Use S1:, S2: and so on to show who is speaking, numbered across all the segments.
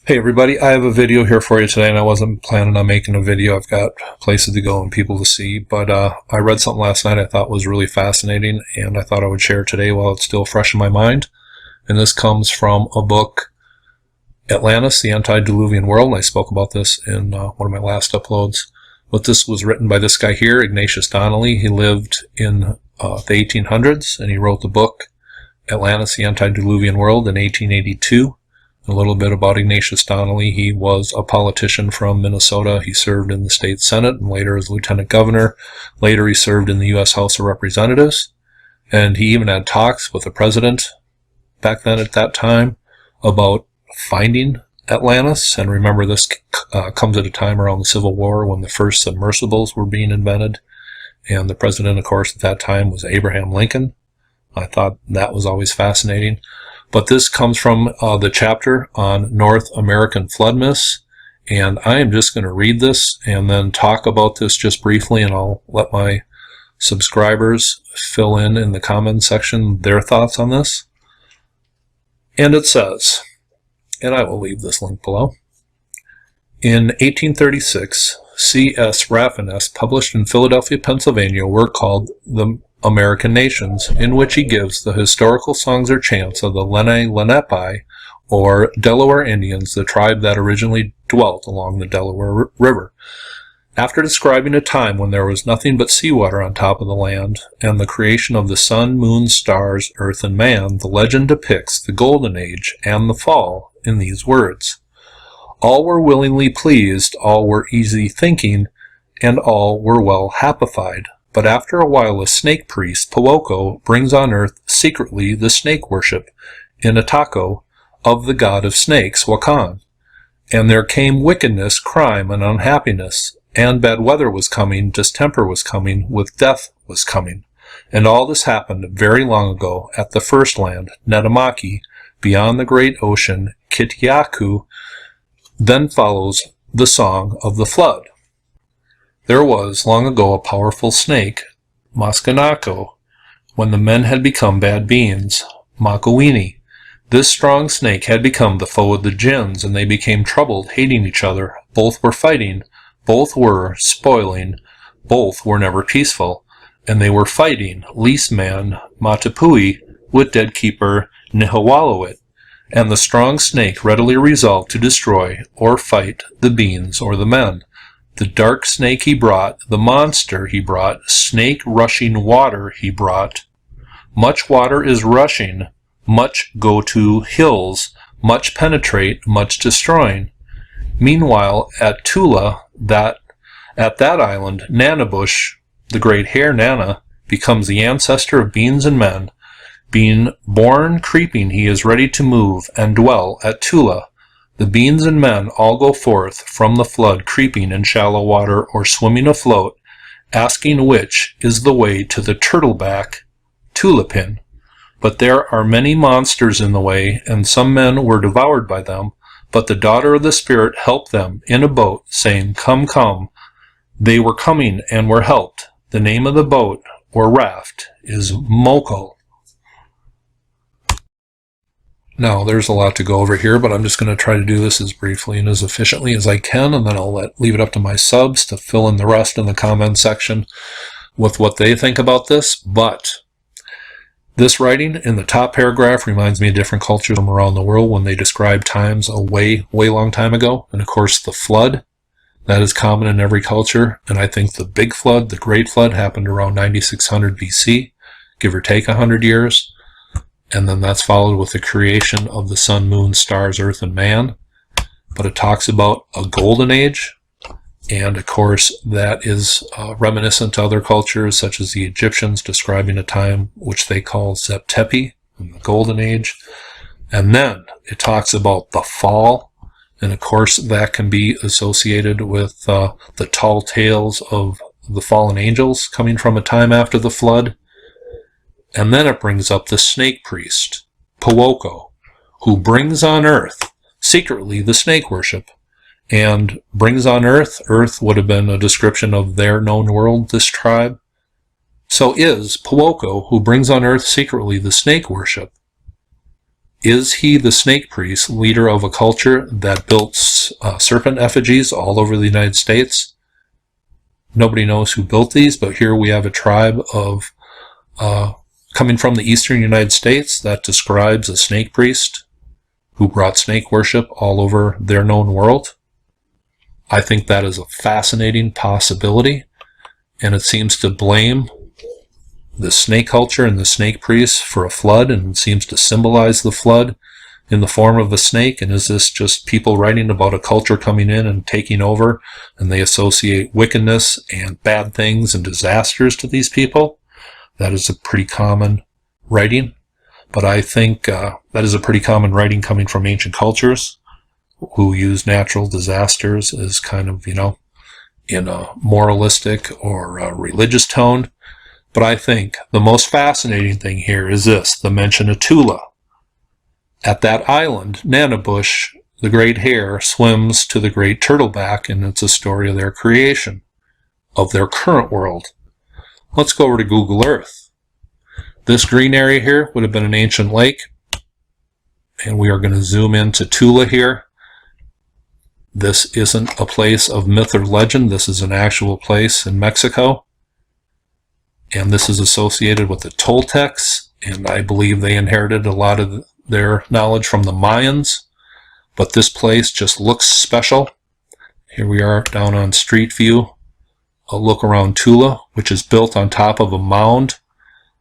S1: Hey everybody, I have a video here for you today, and I wasn't planning on making a video. I've got places to go and people to see, but I read something last night I thought was really fascinating, and I thought I would share today while it's still fresh in my mind. And this comes from a book, Atlantis, the Antediluvian World, and I spoke about this in one of my last uploads. But this was written by this guy here, Ignatius Donnelly. He lived in the 1800s, and he wrote the book, Atlantis, the Antediluvian World, in 1882. A little bit about Ignatius Donnelly. He was a politician from Minnesota. He served in the state senate and later as lieutenant governor. Later he served in the U.S. House of Representatives. And he even had talks with the president back then at that time about finding Atlantis. And remember, this comes at a time around the Civil War when the first submersibles were being invented. And the president, of course, at that time was Abraham Lincoln. I thought that was always fascinating. But this comes from the chapter on North American flood myths, and I am just going to read this and then talk about this just briefly, and I'll let my subscribers fill in the comments section their thoughts on this. And it says, and I will leave this link below, in 1836, C.S. Raffines published in Philadelphia, Pennsylvania, a work called The American Nations, in which he gives the historical songs or chants of the Lenape, or Delaware Indians, the tribe that originally dwelt along the Delaware River. After describing a time when there was nothing but seawater on top of the land, and the creation of the sun, moon, stars, earth, and man, the legend depicts the Golden Age and the fall in these words. All were willingly pleased, all were easy thinking, and all were well happified. But after a while a snake priest, Powoko, brings on earth secretly the snake worship in Atako of the god of snakes, Wakan. And there came wickedness, crime, and unhappiness, and bad weather was coming, distemper was coming, with death was coming. And all this happened very long ago at the first land, Netamaki, beyond the great ocean, Kitiaku. Then follows the song of the flood. There was long ago a powerful snake, Maskanako, when the men had become bad beings, Makawini. This strong snake had become the foe of the jinns, and they became troubled, hating each other. Both were fighting, both were spoiling, both were never peaceful, and they were fighting, least man, Matapui, with dead keeper Nihawalowit. And the strong snake readily resolved to destroy or fight the beings or the men. The dark snake he brought, the monster he brought, snake rushing water he brought. Much water is rushing, much go to hills, much penetrate, much destroying. Meanwhile, at Tula, at that island, Nanabush, the great hare Nana, becomes the ancestor of beings and men. Being born creeping, he is ready to move and dwell at Tula. The beings and men all go forth from the flood, creeping in shallow water or swimming afloat, asking which is the way to the turtleback, Tulipin. But there are many monsters in the way, and some men were devoured by them. But the daughter of the spirit helped them in a boat, saying, Come, come. They were coming and were helped. The name of the boat, or raft, is Moko. Now, there's a lot to go over here, but I'm just going to try to do this as briefly and as efficiently as I can, and then I'll leave it up to my subs to fill in the rest in the comment section with what they think about this. But this writing in the top paragraph reminds me of different cultures from around the world when they describe times a way long time ago. And of course, the flood, that is common in every culture. And I think the big flood, the great flood, happened around 9600 BC, give or take 100 years. And then that's followed with the creation of the sun, moon, stars, earth, and man. But it talks about a golden age. And of course, that is reminiscent to other cultures, such as the Egyptians, describing a time which they call Zeptepi, the golden age. And then it talks about the fall. And of course, that can be associated with the tall tales of the fallen angels coming from a time after the flood. And then it brings up the snake priest, Powoko, who brings on earth secretly the snake worship. And brings on earth would have been a description of their known world, this tribe. So is Powoko, who brings on earth secretly the snake worship. Is he the snake priest, leader of a culture that built serpent effigies all over the United States? Nobody knows who built these, but here we have a tribe of coming from the eastern United States that describes a snake priest who brought snake worship all over their known world. I think that is a fascinating possibility, and it seems to blame the snake culture and the snake priests for a flood, and it seems to symbolize the flood in the form of a snake. And is this just people writing about a culture coming in and taking over, and they associate wickedness and bad things and disasters to these people? That is a pretty common writing, but I think that is a pretty common writing coming from ancient cultures who use natural disasters as kind of, in a moralistic or a religious tone. But I think the most fascinating thing here is this, the mention of Tula. At that island, Nanabush, the great hare, swims to the great turtleback, and it's a story of their creation, of their current world. Let's go over to Google Earth. This green area here would have been an ancient lake, and we are going to zoom into Tula here. This isn't a place of myth or legend. This is an actual place in Mexico. And this is associated with the Toltecs, and I believe they inherited a lot of their knowledge from the Mayans. But this place just looks special. Here we are down on Street View. A look around Tula, which is built on top of a mound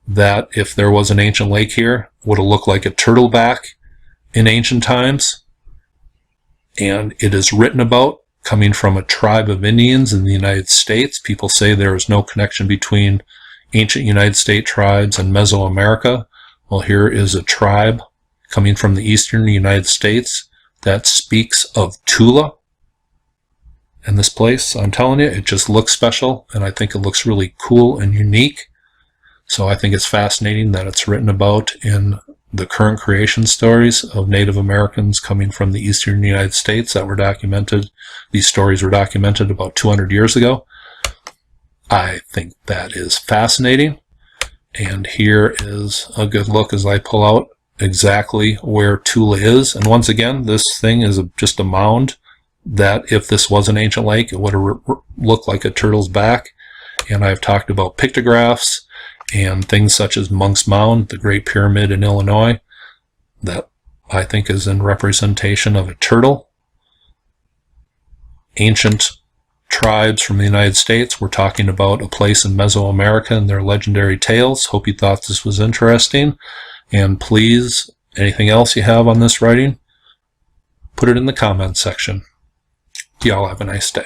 S1: that, if there was an ancient lake here, would have looked like a turtleback in ancient times. And it is written about coming from a tribe of Indians in the United States. People say there is no connection between ancient United States tribes and Mesoamerica. Well, here is a tribe coming from the eastern United States that speaks of Tula. And this place, I'm telling you, it just looks special, and I think it looks really cool and unique. So I think it's fascinating that it's written about in the current creation stories of Native Americans coming from the eastern United States that were documented. These stories were documented about 200 years ago. I think that is fascinating. And here is a good look as I pull out exactly where Tula is. And once again, this thing is just a mound that, if this was an ancient lake, it would have looked like a turtle's back. And I've talked about pictographs and things such as Monk's Mound, the Great Pyramid in Illinois, that I think is in representation of a turtle. Ancient tribes from the United States, we're talking about a place in Mesoamerica and their legendary tales. Hope you thought this was interesting. And please, anything else you have on this writing, put it in the comments section. Y'all have a nice day.